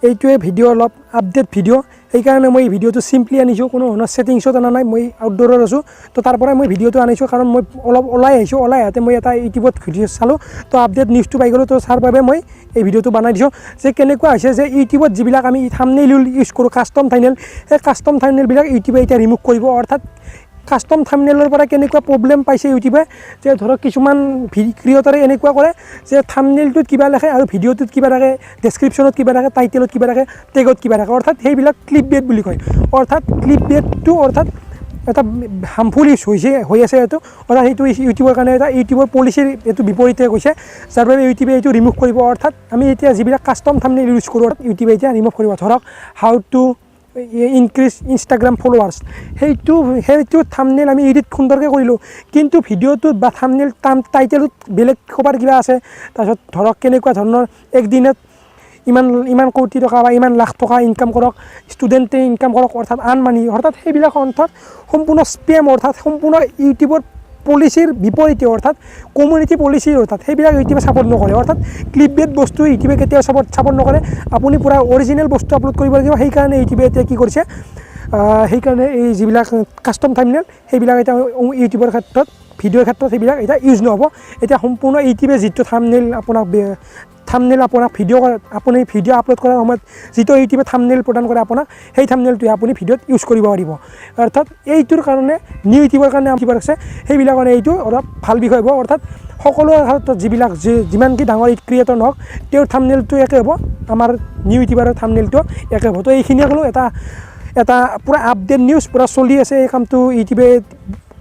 এইটোৱে ভিডিঅ' অলপ update video' সেইকাৰণে মই এই ভিডিঅ'টো চিম্পলি আনিছোঁ, কোনো ধৰণৰ ছেটিংছত অনা নাই। মই আউটডোৰত আছোঁ, তো তাৰ পৰাই মই ভিডিঅ'টো আনিছোঁ, কাৰণ মই অলপ ওলাই আহিছোঁ, ওলাই আহোঁতে মই এটা ইউটিউবত ভিডিঅ' চালোঁ, তো আপডেট নিউজটো পাই গ'লোঁ। তো তাৰ বাবে মই এই ভিডিঅ'টো বনাই দিছোঁ যে কেনেকুৱা হৈছে যে ইউটিউবত যিবিলাক আমি থাম্বনেইল ইউজ কৰোঁ, কাষ্টম থাম্বনেইল, সেই কাষ্টম থাম্বনেইলবিলাক ইউটিউবে এতিয়া ৰিমুভ কৰিব। অৰ্থাৎ কাষ্টম থাম্বনেইলৰ পৰা কেনেকুৱা প্ৰব্লেম পাইছে ইউটিউবে, যে ধৰক কিছুমান ক্ৰিয়েটৰে এনেকুৱা কৰে যে থাম্বনেইলটোত কিবা লিখে আৰু ভিডিঅ'টোত কিবা থাকে, ডেছক্ৰিপশ্যনত কিবা থাকে, টাইটেলত কিবা থাকে, টেগত কিবা থাকে, অৰ্থাৎ সেইবিলাক ক্লিপ বেট বুলি কয়। অৰ্থাৎ ক্লিপ বেটটো অৰ্থাৎ এটা হাৰ্মফুল ইউজ হৈ আছে এইটো, অৰ্থাৎ সেইটো ইউটিউবৰ কাৰণে এটা ইউটিউবৰ পলিচিৰ এইটো বিপৰীতে কৈছে, যাৰ বাবে ইউটিউবে এইটো ৰিমুভ কৰিব। অৰ্থাৎ আমি এতিয়া যিবিলাক কাষ্টম থাম্বনেইল ইউজ কৰোঁ, ইউটিউবে এতিয়া ৰিমুভ কৰিব। ধৰক how to increase Instagram followers, সেইটো থাম্বনেইল আমি এডিট সুন্দৰকৈ কৰিলোঁ, কিন্তু ভিডিঅ'টোত বা থাম্বনেইল টাইটেলত বেলেগ ক'ৰবাত কিবা আছে। তাৰপিছত ধৰক কেনেকুৱা ধৰণৰ একদিনত ইমান কোটি টকা বা ইমান লাখ টকা ইনকাম কৰক, ষ্টুডেণ্টে ইনকাম কৰক, অৰ্থাৎ আনমানি, অৰ্থাৎ সেইবিলাক অৰ্থত সম্পূৰ্ণ স্পেম, অৰ্থাৎ সম্পূৰ্ণ ইউটিউবৰ পলিচিৰ বিপৰীতে, অৰ্থাৎ কমিউনিটি পলিচিৰ, অৰ্থাৎ সেইবিলাক ইউটিউবে ছাপোৰ্ট নকৰে। অৰ্থাৎ ক্লিপ বেট বস্তু ইউটিউবে কেতিয়াও ছাপোৰ্ট নকৰে। আপুনি পূৰা অৰিজিনেল বস্তু আপলোড কৰিব লাগিব। সেইকাৰণে ইউটিউবে এতিয়া কি কৰিছে, সেইকাৰণে এই যিবিলাক কাষ্টম থাম্বনেইল সেইবিলাক এতিয়া ইউটিউবৰ ক্ষেত্ৰত, ভিডিঅ'ৰ ক্ষেত্ৰত সেইবিলাক এতিয়া ইউজ নহ'ব। এতিয়া সম্পূৰ্ণ ইউটিউবে যিটো থাম্বনেইল আপোনাক আপুনি ভিডিঅ' আপলোড কৰাৰ সময়ত যিটো ইউটিউবে থাম্বনেইল প্ৰদান কৰে আপোনাক, সেই থাম্বনেইলটোৱে আপুনি ভিডিঅ'ত ইউজ কৰিব পাৰিব। অৰ্থাৎ এইটোৰ কাৰণে নিউ ইউটিউবৰ কাৰণে ইউটিউবাৰ আছে, সেইবিলাকৰ কাৰণে এইটো অলপ ভাল বিষয় হ'ব। অৰ্থাৎ সকলো ক্ষেত্ৰত যিমানকি ডাঙৰ ক্ৰিয়েটৰ নহওক, তেওঁৰ থাম্বনেইলটো একে হ'ব, আমাৰ নিউ ইউটিউবাৰৰ থাম্বনেইলটো একে হ'ব। তো এইখিনিয়ে ক'লোঁ, এটা পূৰা আপডেট নিউজ পূৰা চলি আছে। এই কামটো ইউটিউবে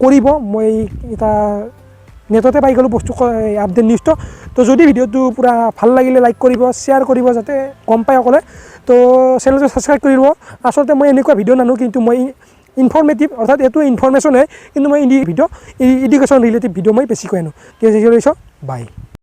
কৰিব। মই এটা নেটতে পাই গ'লোঁ বস্তু আপডেট নিউজটো। তো যদি ভিডিঅ'টো পূৰা ভাল লাগিলে লাইক কৰিব, শ্বেয়াৰ কৰিব, যাতে গম পায় সকলোৱে। তো চেনেলটো ছাবস্ক্ৰাইব কৰিব। আচলতে মই এনেকুৱা ভিডিঅ' নানো, কিন্তু মই ইনফৰ্মেটিভ, অৰ্থাৎ এইটো ইনফৰ্মেশ্যন হয়, কিন্তু মই এডুকেশ্যন ৰিলেটিভ ভিডিঅ' মই বেছিকৈ আনো। ঠিক আছে, বাই।